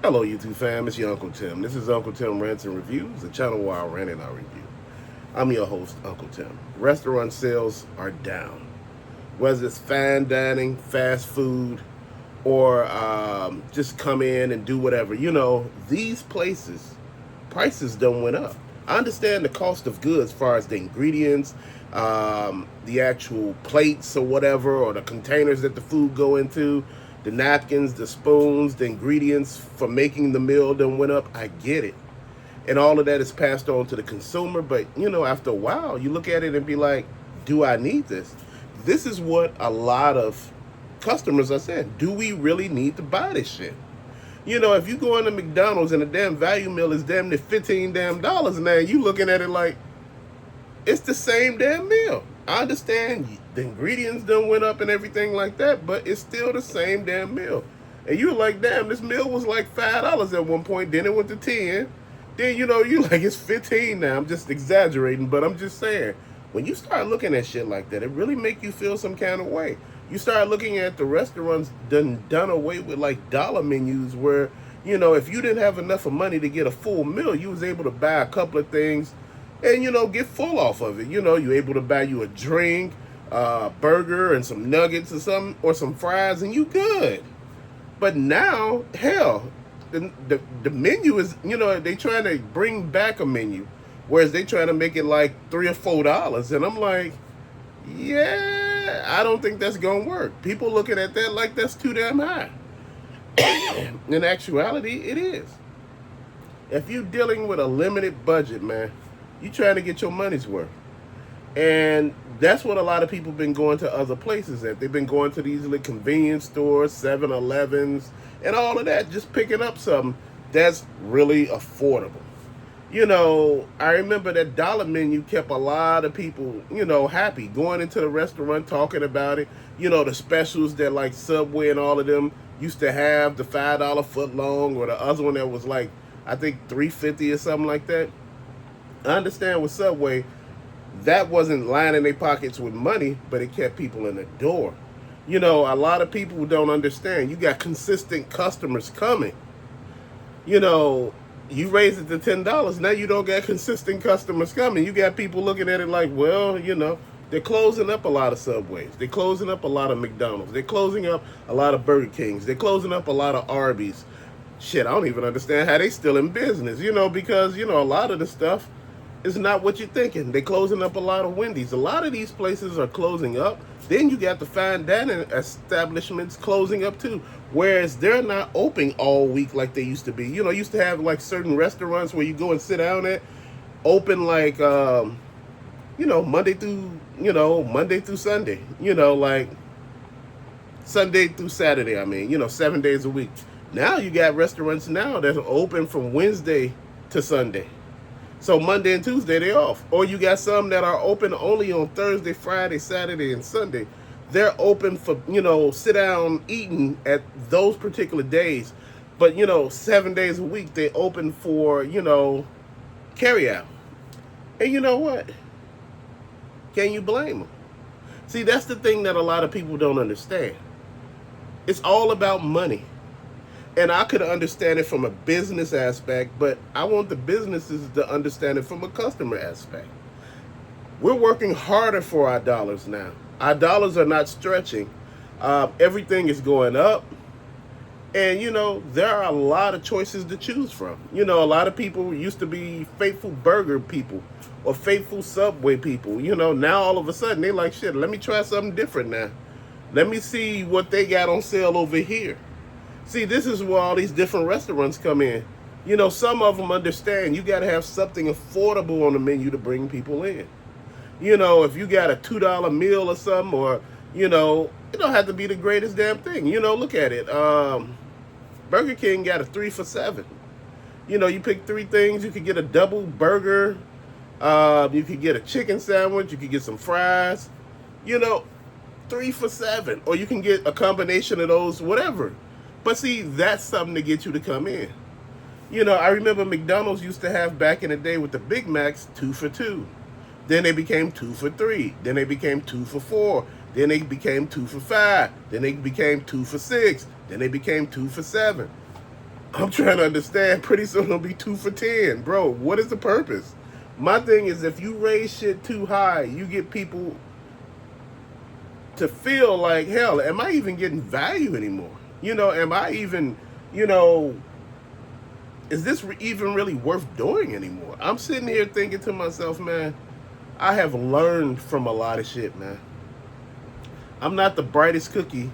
Hello, YouTube fam. It's your Uncle Tim. This is Uncle Tim Rants and Reviews, the channel where I rant and I review. I'm your host, Uncle Tim. Restaurant sales are down. Whether it's fine dining, fast food, or just come in and do whatever. These places, prices don't went up. I understand the cost of goods as far as the ingredients, the actual plates or whatever, or the containers that the food go into, the napkins, the spoons, the ingredients for making the meal done went up. I get it. And all of that is passed on to the consumer. But, after a while, you look at it and be like, do I need this? This is what a lot of customers are saying. Do we really need to buy this shit? If you go into McDonald's and a damn value meal is damn near $15 now, you looking at it like it's the same damn meal. I understand the ingredients done went up and everything like that, but it's still the same damn meal. And you're like, damn, this meal was like $5 at one point, then it went to 10. Then you like it's 15 now. I'm just exaggerating, but I'm just saying, when you start looking at shit like that, it really make you feel some kind of way. You start looking at the restaurants done away with like dollar menus where, if you didn't have enough of money to get a full meal, you was able to buy a couple of things and, get full off of it. You're able to buy you a drink, burger and some nuggets or something, or some fries, and you good. But now, hell, the menu is, they trying to bring back a menu, whereas they trying to make it like $3 or $4. And I'm like, yeah, I don't think that's going to work. People looking at that like that's too damn high. In actuality, it is. If you're dealing with a limited budget, man, you trying to get your money's worth. And that's what a lot of people been going to other places at. They've been going to these little convenience stores, 7-Elevens, and all of that, just picking up something that's really affordable. I remember that dollar menu kept a lot of people, happy, going into the restaurant, talking about it. The specials that like Subway and all of them used to have, the $5 foot long, or the other one that was like, I think $3.50 or something like that. I understand with Subway, that wasn't lining their pockets with money, but it kept people in the door. A lot of people don't understand. You got consistent customers coming. You raise it to $10. Now you don't got consistent customers coming. You got people looking at it like, well, they're closing up a lot of Subways. They're closing up a lot of McDonald's. They're closing up a lot of Burger Kings. They're closing up a lot of Arby's. Shit, I don't even understand how they still in business, because, a lot of the stuff is not what you're thinking. They're closing up a lot of Wendy's. A lot of these places are closing up. Then you got the fine dining establishments closing up too. Whereas they're not open all week like they used to be. Used to have like certain restaurants where you go and sit down at, open like Monday through Sunday. Like Sunday through Saturday, 7 days a week. Now you got restaurants now that are open from Wednesday to Sunday. So Monday and Tuesday, they off. Or you got some that are open only on Thursday, Friday, Saturday, and Sunday. They're open for, sit down eating at those particular days. But, 7 days a week, they open for, carry out. And you know what? Can you blame them? See, that's the thing that a lot of people don't understand. It's all about money. And I could understand it from a business aspect, but I want the businesses to understand it from a customer aspect. We're working harder for our dollars now. Our dollars are not stretching. Everything is going up. And, there are a lot of choices to choose from. A lot of people used to be faithful burger people or faithful Subway people. Now all of a sudden they're like, shit, let me try something different now. Let me see what they got on sale over here. See, this is where all these different restaurants come in. Some of them understand you got to have something affordable on the menu to bring people in. If you got a $2 meal or something, or, it don't have to be the greatest damn thing. Look at it. Burger King got a 3 for $7. You pick three things. You could get a double burger. You could get a chicken sandwich. You could get some fries. 3 for $7. Or you can get a combination of those, whatever. But see, that's something to get you to come in. I remember McDonald's used to have back in the day with the Big Macs 2 for $2. Then they became 2 for $3. Then they became 2 for $4. Then they became 2 for $5. Then they became 2 for $6. Then they became 2 for $7. I'm trying to understand. Pretty soon it'll be 2 for 10. Bro, what is the purpose? My thing is, if you raise shit too high, you get people to feel like, hell, am I even getting value anymore? Am I even, you know, is this even really worth doing anymore? I'm sitting here thinking to myself, man, I have learned from a lot of shit, man. I'm not the brightest cookie,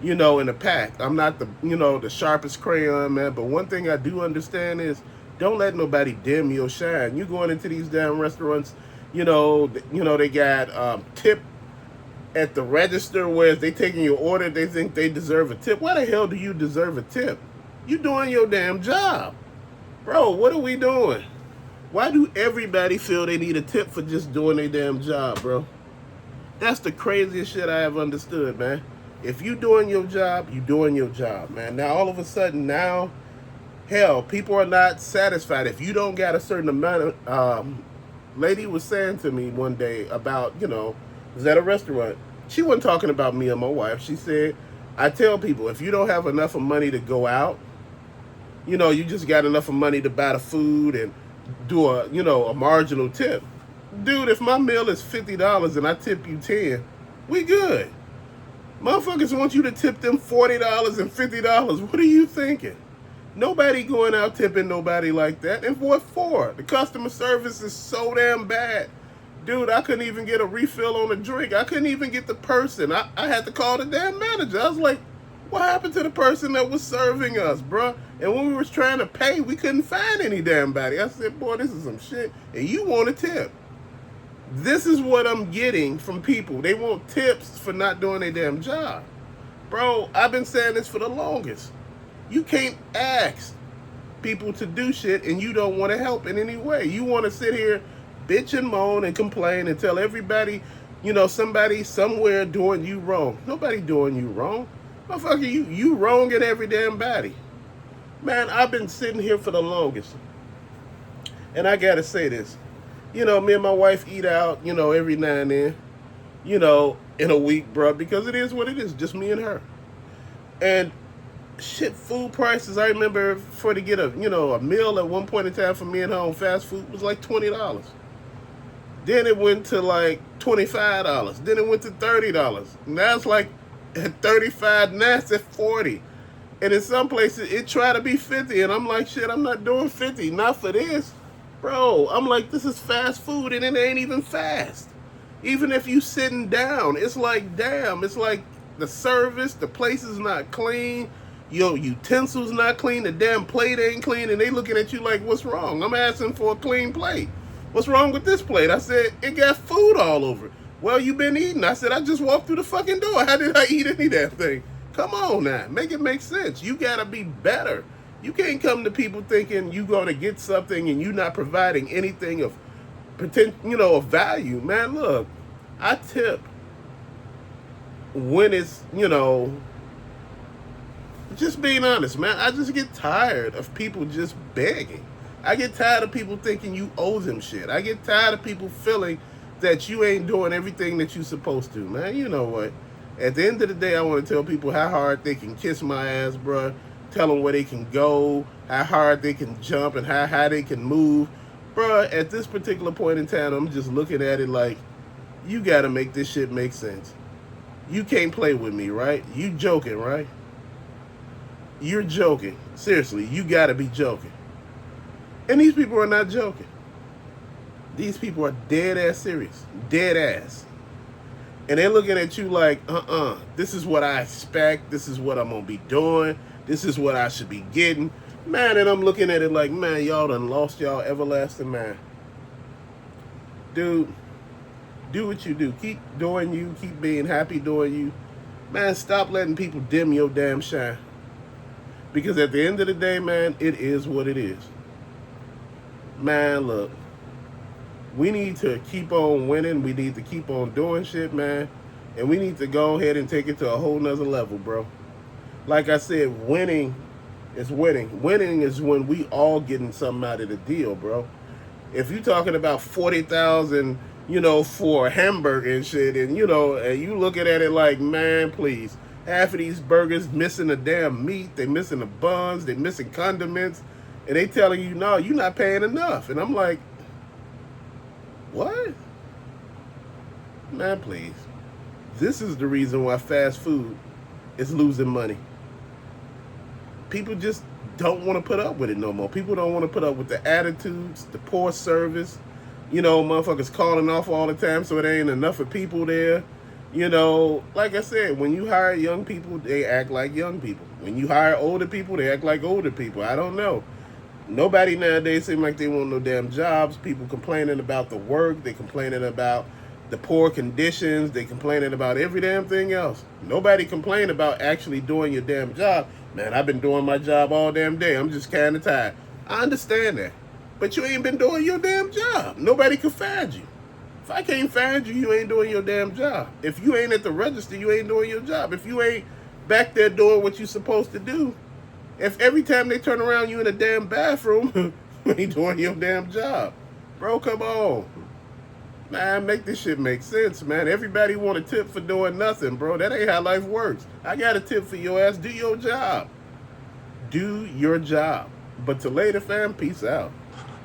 in the pack. I'm not the sharpest crayon, man. But one thing I do understand is don't let nobody dim your shine. You going into these damn restaurants, they got tip at the register, where they taking your order, they think they deserve a tip. Why the hell do you deserve a tip? You doing your damn job. Bro, what are we doing? Why do everybody feel they need a tip for just doing their damn job, bro? That's the craziest shit I have understood, man. If you doing your job, you doing your job, man. Now, all of a sudden, hell, people are not satisfied. If you don't got a certain amount of... lady was saying to me one day about, was at a restaurant. She wasn't talking about me and my wife. She said, I tell people, if you don't have enough of money to go out, you just got enough of money to buy the food and do a marginal tip. Dude, if my meal is $50 and I tip you 10, we good. Motherfuckers want you to tip them $40 and $50. What are you thinking? Nobody going out tipping nobody like that. And what for? The customer service is so damn bad. Dude, I couldn't even get a refill on a drink. I couldn't even get the person. I had to call the damn manager. I was like, what happened to the person that was serving us, bro? And when we was trying to pay, we couldn't find any damn body. I said, boy, this is some shit. And you want a tip. This is what I'm getting from people. They want tips for not doing their damn job. Bro, I've been saying this for the longest. You can't ask people to do shit and you don't want to help in any way. You want to sit here, bitch and moan and complain and tell everybody, somebody somewhere doing you wrong. Nobody doing you wrong. Motherfucker, you wrong in every damn body. Man, I've been sitting here for the longest. And I gotta say this. Me and my wife eat out, every now and then, in a week, bro, because it is what it is, just me and her. And shit, food prices, I remember to get a meal at one point in time for me and her on fast food was like $20. Then it went to like $25. Then it went to $30. Now it's like at $35, now it's at $40. And in some places it try to be $50. And I'm like, shit, I'm not doing $50, not for this. Bro, I'm like, this is fast food and it ain't even fast. Even if you sitting down, it's like, damn, it's like the service, the place is not clean, your utensils not clean, the damn plate ain't clean, and they looking at you like, what's wrong? I'm asking for a clean plate. What's wrong with this plate? I said, it got food all over it. Well, you been eating. I said, I just walked through the fucking door. How did I eat any damn thing? Come on now, make it make sense. You gotta be better. You can't come to people thinking you're going to get something and you're not providing anything of potential, of value. Man, look, I tip when it's, just being honest, man. I just get tired of people just begging. I get tired of people thinking you owe them shit. I get tired of people feeling that you ain't doing everything that you're supposed to, man. You know what? At the end of the day, I want to tell people how hard they can kiss my ass, bruh. Tell them where they can go, how hard they can jump, and how high they can move. Bruh, at this particular point in time, I'm just looking at it like, you got to make this shit make sense. You can't play with me, right? You joking, right? You're joking. Seriously, you got to be joking. And these people are not joking. These people are dead ass serious. Dead ass. And they're looking at you like, this is what I expect. This is what I'm going to be doing. This is what I should be getting. Man, and I'm looking at it like, man, y'all done lost y'all everlasting mind. Dude, do what you do. Keep doing you. Keep being happy doing you. Man, stop letting people dim your damn shine. Because at the end of the day, man, it is what it is. Man, look. We need to keep on winning. We need to keep on doing shit, man. And we need to go ahead and take it to a whole nother level, bro. Like I said, winning is winning. Winning is when we all getting something out of the deal, bro. If you're talking about 40,000, for a hamburger and shit, and and you looking at it like, man, please, Half of these burgers missing the damn meat, they missing the buns, they missing condiments, and they telling you, no, you're not paying enough. And I'm like, what? Man, please. This is the reason why fast food is losing money. People just don't want to put up with it no more. People don't want to put up with the attitudes, the poor service. Motherfuckers calling off all the time, so it ain't enough of people there. Like I said, when you hire young people, they act like young people. When you hire older people, they act like older people. I don't know. Nobody nowadays seem like they want no damn jobs. People complaining about the work. They complaining about the poor conditions. They complaining about every damn thing else. Nobody complain about actually doing your damn job. Man, I've been doing my job all damn day. I'm just kind of tired. I understand that. But you ain't been doing your damn job. Nobody can find you. If I can't find you, you ain't doing your damn job. If you ain't at the register, you ain't doing your job. If you ain't back there doing what you supposed to do, if every time they turn around you in a damn bathroom, you ain't doing your damn job. Bro, come on. Man, make this shit make sense, man. Everybody want a tip for doing nothing, bro. That ain't how life works. I got a tip for your ass. Do your job. Do your job. But till later, fam, peace out.